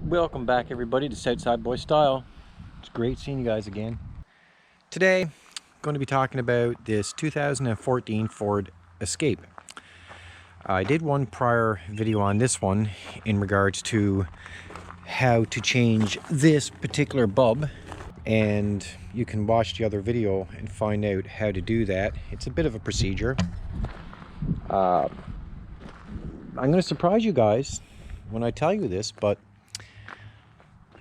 Welcome back everybody to Southside Boy Style. It's great seeing you guys again. Today I'm going to be talking about this 2014 Ford Escape. I did one prior video on this one in regards to how to change this particular bulb, and you can watch the other video and find out how to do that. It's a bit of a procedure. I'm going to surprise you guys when I tell you this, but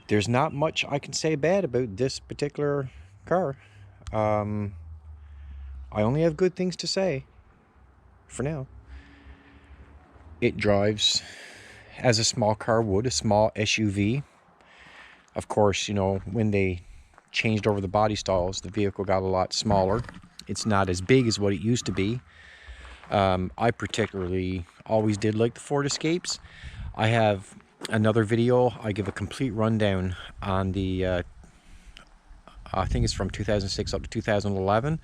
there's not much I can say bad about this particular car. I only have good things to say for now. It drives as a small car would, a small SUV. Of course, you know, when they changed over the body styles, the vehicle got a lot smaller. It's not as big as what it used to be. I particularly always did like the Ford Escapes. I have another video. I give a complete rundown on the I think it's from 2006 up to 2011.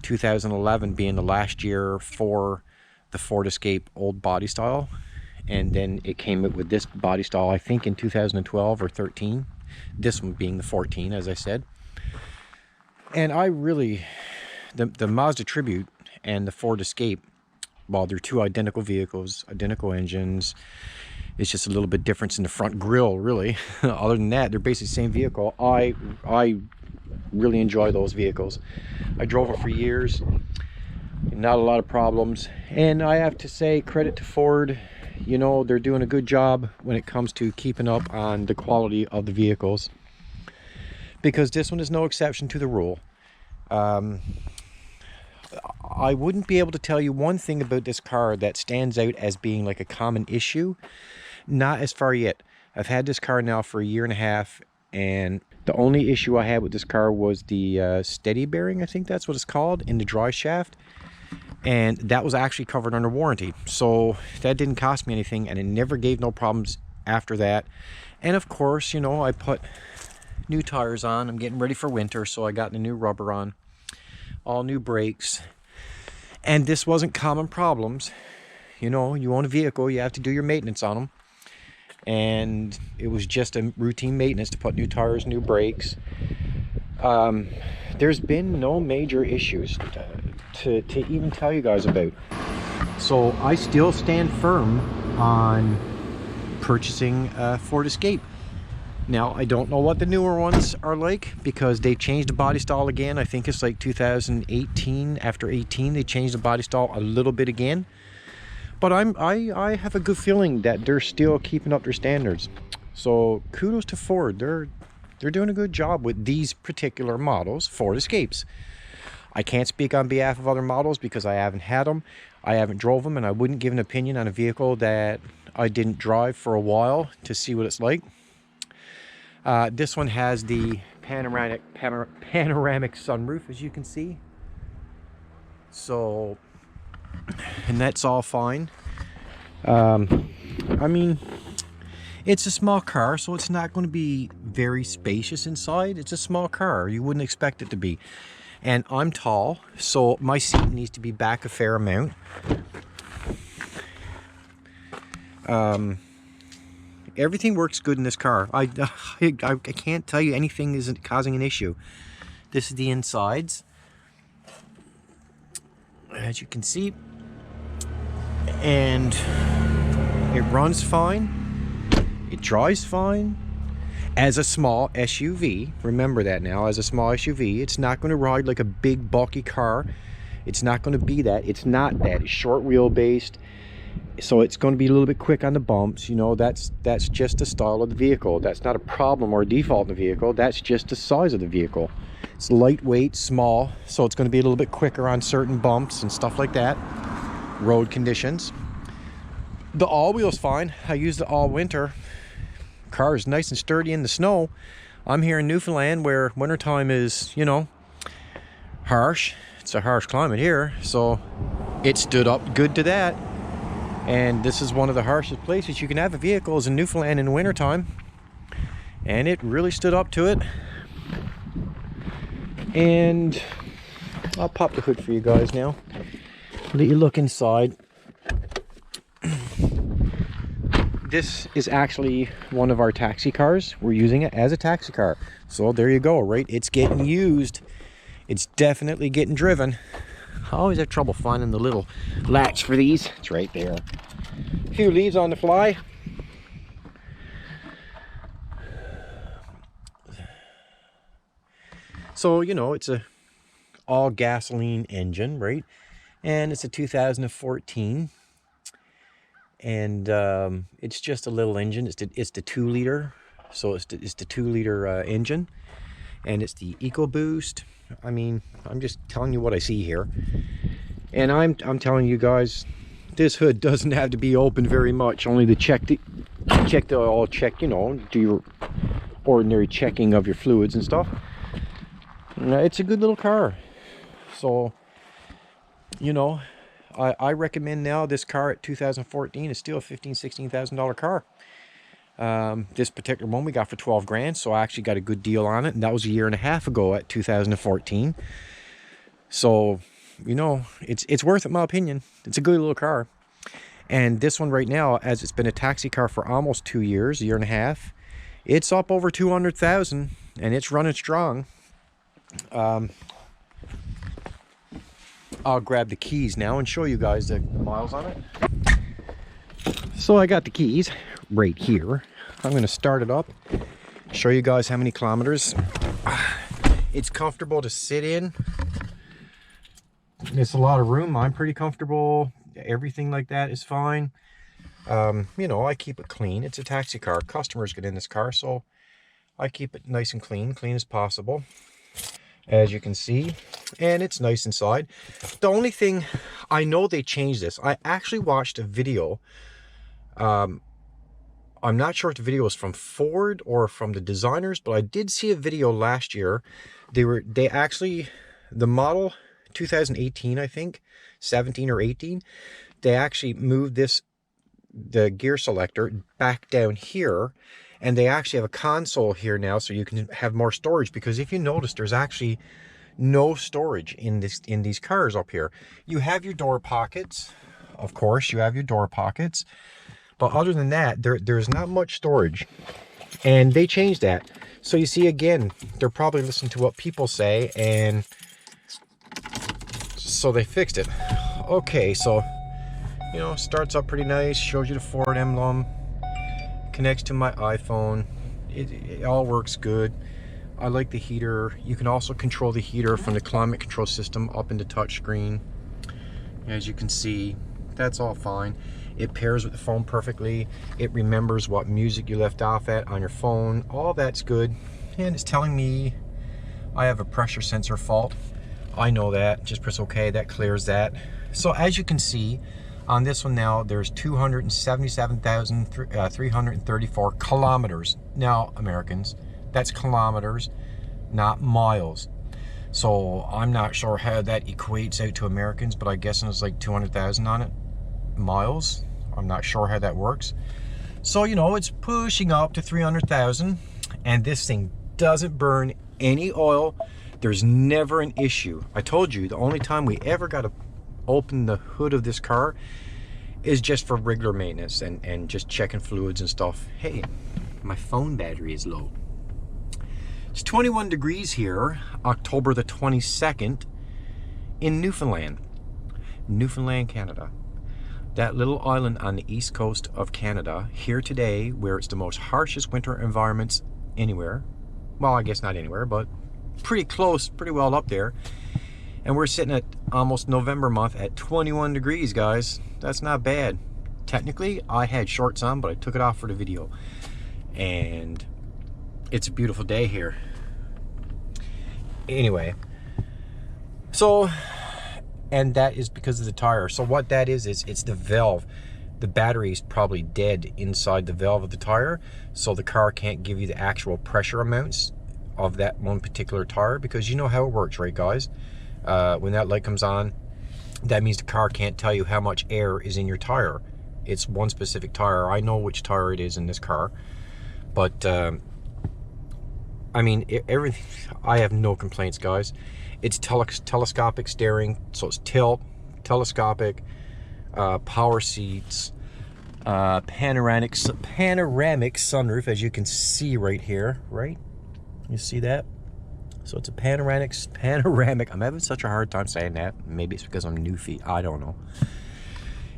2011 being the last year for the Ford Escape old body style, and then it came out with this body style I think in 2012 or 13, this one being the 14, as I said. And I really, the Mazda Tribute and the Ford Escape, while they're two identical vehicles, identical engines, it's just a little bit difference in the front grille, really. Other than that, they're basically the same vehicle. I really enjoy those vehicles. I drove them for years, not a lot of problems. And I have to say, credit to Ford, you know, they're doing a good job when it comes to keeping up on the quality of the vehicles, because this one is no exception to the rule. I wouldn't be able to tell you one thing about this car that stands out as being like a common issue. Not as far yet. I've had this car now for a year and a half, and the only issue I had with this car was the steady bearing, I think that's what it's called, in the dry shaft, and that was actually covered under warranty, so that didn't cost me anything, and it never gave no problems after that. And of course, you know, I put new tires on. I'm getting ready for winter, so I got the new rubber on, all new brakes, and this wasn't common problems. You know, you own a vehicle, you have to do your maintenance on them, and it was just a routine maintenance to put new tires, new brakes. There's been no major issues to even tell you guys about, so I still stand firm on purchasing a Ford Escape. Now, I don't know what the newer ones are like, because they changed the body style again. I think it's like 2018. After 18, they changed the body style a little bit again. But I have a good feeling that they're still keeping up their standards. So kudos to Ford. They're doing a good job with these particular models, Ford Escapes. I can't speak on behalf of other models because I haven't had them. I haven't drove them, and I wouldn't give an opinion on a vehicle that I didn't drive for a while to see what it's like. This one has the panoramic sunroof, as you can see. So, and that's all fine. I mean, it's a small car, so it's not going to be very spacious inside. It's a small car. You wouldn't expect it to be. And I'm tall, so my seat needs to be back a fair amount. Everything works good in this car. I can't tell you anything isn't causing an issue. This is the insides, as you can see, and it runs fine. It drives fine. As a small SUV, remember that now, as a small SUV, it's not going to ride like a big bulky car. It's not going to be that. It's not that. It's short wheelbase. So it's going to be a little bit quick on the bumps. You know, that's just the style of the vehicle. That's not a problem or a default in the vehicle. That's just the size of the vehicle. It's lightweight, small, so it's going to be a little bit quicker on certain bumps and stuff like that. Road conditions. The all-wheel's fine. I used it all winter. Car is nice and sturdy in the snow. I'm here in Newfoundland, where wintertime is, you know, harsh. It's a harsh climate here, so it stood up good to that. And this is one of the harshest places you can have a vehicle, is in Newfoundland in the wintertime. And it really stood up to it. And I'll pop the hood for you guys now. Let you look inside. this is actually one of our taxi cars. We're using it as a taxi car. So there you go, right? It's getting used. It's definitely getting driven. I always have trouble finding the little latch for these. It's right there. A few leaves on the fly. So, you know, it's a all gasoline engine, right? And it's a 2014. And it's just a little engine. It's the 2 liter. So it's the 2 liter engine. And it's the EcoBoost. I mean, I'm just telling you what I see here. And I'm telling you guys, this hood doesn't have to be open very much. Only to check the oil, you know, do your ordinary checking of your fluids and stuff. It's a good little car. So, you know, I recommend now this car at 2014 is still a $15,000–$16,000 car. This particular one we got for 12 grand, so I actually got a good deal on it, and that was a year and a half ago at 2014. So, you know, it's worth it in my opinion. It's a good little car. And this one right now, as it's been a taxi car for almost 2 years, a year and a half, it's up over 200,000 and it's running strong. I'll grab the keys now and show you guys the miles on it. So I got the keys right here. I'm going to start it up, show you guys how many kilometers. It's comfortable to sit in. It's a lot of room. I'm pretty comfortable. Everything like that is fine. You know, I keep it clean. It's a taxi car. Customers get in this car, so I keep it nice and clean as possible, as you can see. And it's nice inside. The only thing, I know they changed this. I actually watched a video. I'm not sure if the video was from Ford or from the designers, but I did see a video last year. They actually, the model 2018, I think, 17 or 18, they actually moved the gear selector back down here, and they actually have a console here now, so you can have more storage. Because if you notice, there's actually no storage in these cars up here. You have your door pockets, of course, you have your door pockets, but other than that, there's not much storage, and they changed that. So you see, again, they're probably listening to what people say, and so they fixed it. Okay, so, you know, starts up pretty nice, shows you the Ford emblem, connects to my iPhone. It all works good. I like the heater. You can also control the heater from the climate control system up into touchscreen. As you can see, that's all fine. It pairs with the phone perfectly. It remembers what music you left off at on your phone. All that's good. And it's telling me I have a pressure sensor fault. I know that. Just press OK. That clears that. So as you can see, on this one now, there's 277,334 kilometers. Now, Americans, that's kilometers, not miles. So I'm not sure how that equates out to Americans, but I guess it's like 200,000 on it. Miles. I'm not sure how that works. So, you know, it's pushing up to 300,000, and this thing doesn't burn any oil. There's never an issue. I told you, the only time we ever got to open the hood of this car is just for regular maintenance and just checking fluids and stuff. Hey, my phone battery is low. It's 21 degrees here, October the 22nd, in Newfoundland, Canada. That little island on the east coast of Canada, here today, where it's the most harshest winter environments anywhere. Well, I guess not anywhere, but pretty close, pretty well up there. And we're sitting at almost November month at 21 degrees, guys. That's not bad. Technically, I had shorts on, but I took it off for the video. And it's a beautiful day here. Anyway, so, and that is because of the tire. So what that is it's the valve. The battery is probably dead inside the valve of the tire, so the car can't give you the actual pressure amounts of that one particular tire, because you know how it works, right, guys? When that light comes on, that means the car can't tell you how much air is in your tire. It's one specific tire. I know which tire it is in this car, but I mean, everything. I have no complaints, guys. It's telescopic steering, so it's telescopic, power seats, panoramic sunroof, as you can see right here, right? You see that? So it's a panoramic. I'm having such a hard time saying that. Maybe it's because I'm newfie. I don't know.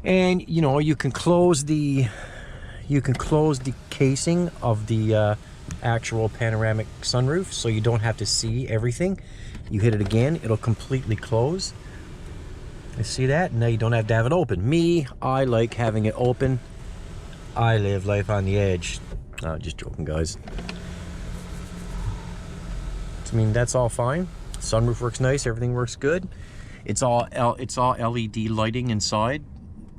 And you know, you can close the casing of the actual panoramic sunroof, so you don't have to see everything. You hit it again, it'll completely close. You see that? Now you don't have to have it open. Me, I like having it open. I live life on the edge. Just joking, guys. I mean, that's all fine. Sunroof works nice. Everything works good. It's all LED lighting inside.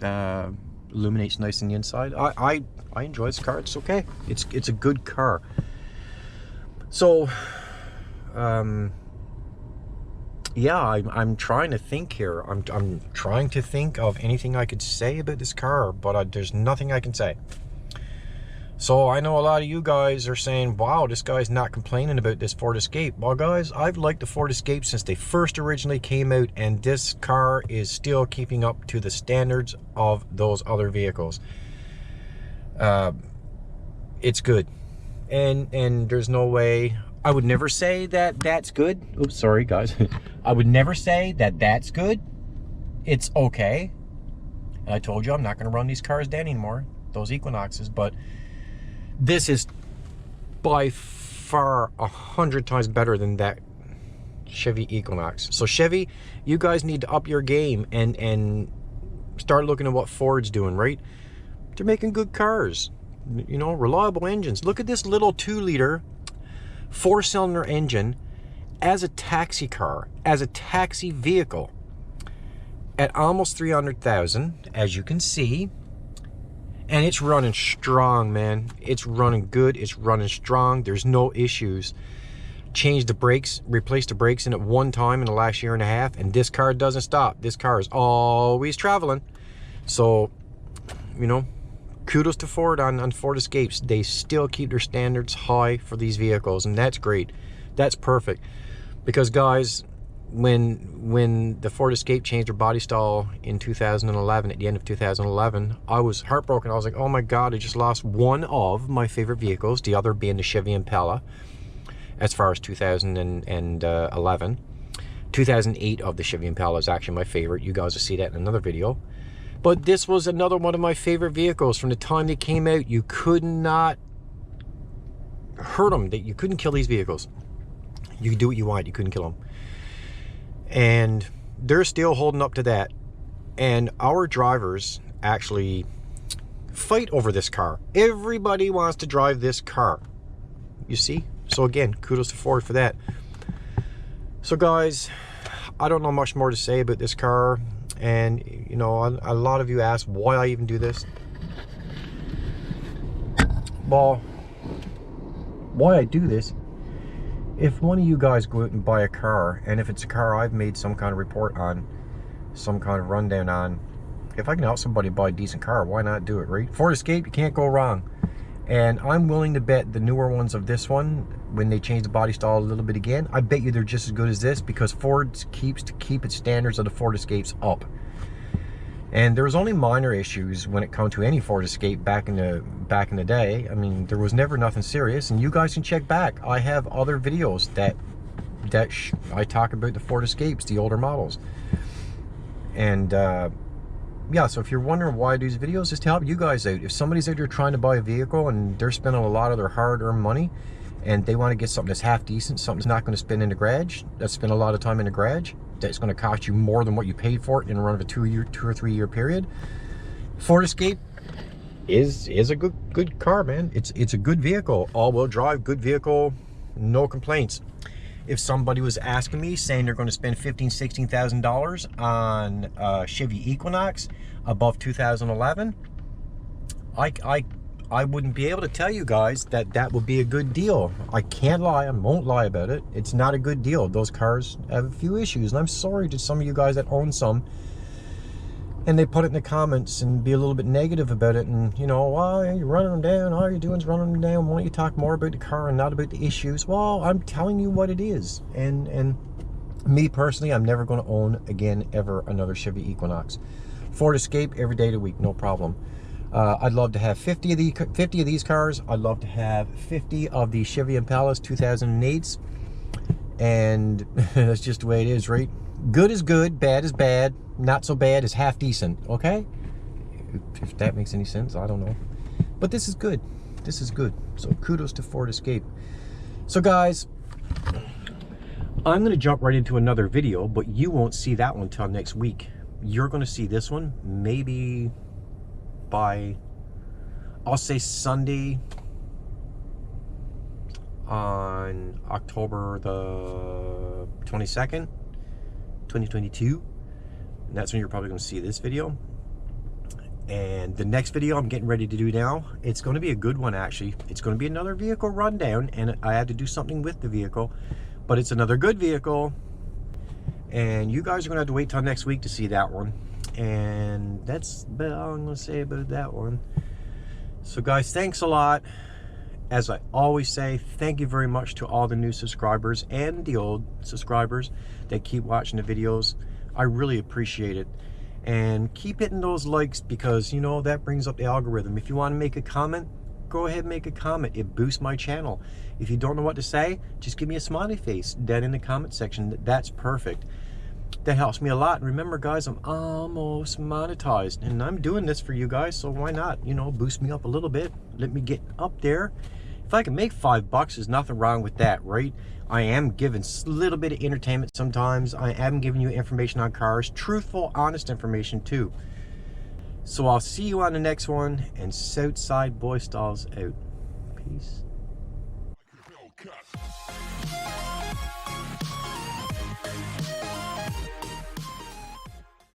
Illuminates nice on the inside. I enjoy this car. It's okay. It's a good car. So, yeah, I'm trying to think here. I'm trying to think of anything I could say about this car, but there's nothing I can say. So I know a lot of you guys are saying, wow, this guy's not complaining about this Ford Escape. Well, guys, I've liked the Ford Escape since they first originally came out, and this car is still keeping up to the standards of those other vehicles. It's good. And there's no way, I would never say that that's good. Oops, sorry, guys. I would never say that that's good. It's okay. And I told you I'm not going to run these cars down anymore, those Equinoxes, but this is by far 100 times better than that Chevy Equinox. So Chevy, you guys need to up your game and start looking at what Ford's doing, right? They're making good cars, you know, reliable engines. Look at this little 2-liter 4-cylinder engine as a taxi car, as a taxi vehicle at almost 300,000, as you can see. And it's running strong, man. It's running good. It's running strong. There's no issues. Changed the brakes, replaced the brakes in it one time in the last year and a half, and this car doesn't stop. This car is always traveling. So, you know, kudos to Ford on Ford Escapes. They still keep their standards high for these vehicles, and that's great. That's perfect. Because, guys, when the Ford Escape changed their body style in 2011, at the end of 2011, I was heartbroken. I was like, oh my god, I just lost one of my favorite vehicles, the other being the Chevy Impala, as far as 2011. 2008 of the Chevy Impala is actually my favorite. You guys will see that in another video. But this was another one of my favorite vehicles. From the time they came out, you could not hurt them. You couldn't kill these vehicles. You could do what you want, you couldn't kill them. And they're still holding up to that. And our drivers actually fight over this car. Everybody wants to drive this car. You see? So again, kudos to Ford for that. So guys, I don't know much more to say about this car. And you know, a lot of you ask why I even do this. Well, why I do this, if one of you guys go out and buy a car, and if it's a car I've made some kind of report on, some kind of rundown on, if I can help somebody buy a decent car, why not do it, right? Ford Escape, you can't go wrong. And I'm willing to bet the newer ones of this one, when they change the body style a little bit again, I bet you they're just as good as this, because Ford keeps to keep its standards of the Ford Escapes up. And there was only minor issues when it comes to any Ford Escape back in the day. I mean, there was never nothing serious, and you guys can check back. I have other videos that I talk about the Ford Escapes, the older models. And yeah, so if you're wondering why I do these videos, just to help you guys out. If somebody's out there trying to buy a vehicle and they're spending a lot of their hard-earned money, and they want to get something that's half decent, something that's not going to spend in the garage, that's spend a lot of time in the garage, that's going to cost you more than what you paid for it in a run of a 2 or 3 year period, Ford Escape is a good car, man. It's a good vehicle, all-wheel drive, good vehicle, no complaints. If somebody was asking me, saying they're going to spend $15,000–$16,000 on Chevy Equinox above 2011, I wouldn't be able to tell you guys that would be a good deal. I can't lie, I won't lie about it. It's not a good deal. Those cars have a few issues, and I'm sorry to some of you guys that own some, and they put it in the comments and be a little bit negative about it, and you know, well, you're running them down, all you're doing is running them down, why don't you talk more about the car and not about the issues? Well, I'm telling you what it is, and me personally, I'm never going to own again ever another Chevy Equinox. Ford Escape every day of the week, no problem. I'd love to have 50 of these cars. I'd love to have 50 of the Chevy Impalas 2008s. And that's just the way it is, right? Good is good, bad is bad, not so bad is half decent, okay? If that makes any sense, I don't know. But this is good. This is good. So kudos to Ford Escape. So guys, I'm going to jump right into another video, but you won't see that one till next week. You're going to see this one maybe by, I'll say Sunday on October the 22nd, 2022. And that's when you're probably going to see this video. And the next video I'm getting ready to do now, it's going to be a good one actually. It's going to be another vehicle rundown, and I have to do something with the vehicle, but it's another good vehicle. And you guys are going to have to wait till next week to see that one. And that's all I'm going to say about that one. So guys, thanks a lot. As I always say, thank you very much to all the new subscribers and the old subscribers that keep watching the videos. I really appreciate it. And keep hitting those likes, because you know that brings up the algorithm. If you want to make a comment, go ahead and make a comment. It boosts my channel. If you don't know what to say, just give me a smiley face down in the comment section. That's perfect. That helps me a lot. And remember guys, I'm almost monetized, and I'm doing this for you guys, so why not, you know, boost me up a little bit, let me get up there. If I can make $5, there's nothing wrong with that, right? I am giving a little bit of entertainment sometimes. I am giving you information on cars, truthful, honest information too. So I'll see you on the next one, and Southside Boy Styles out. Peace.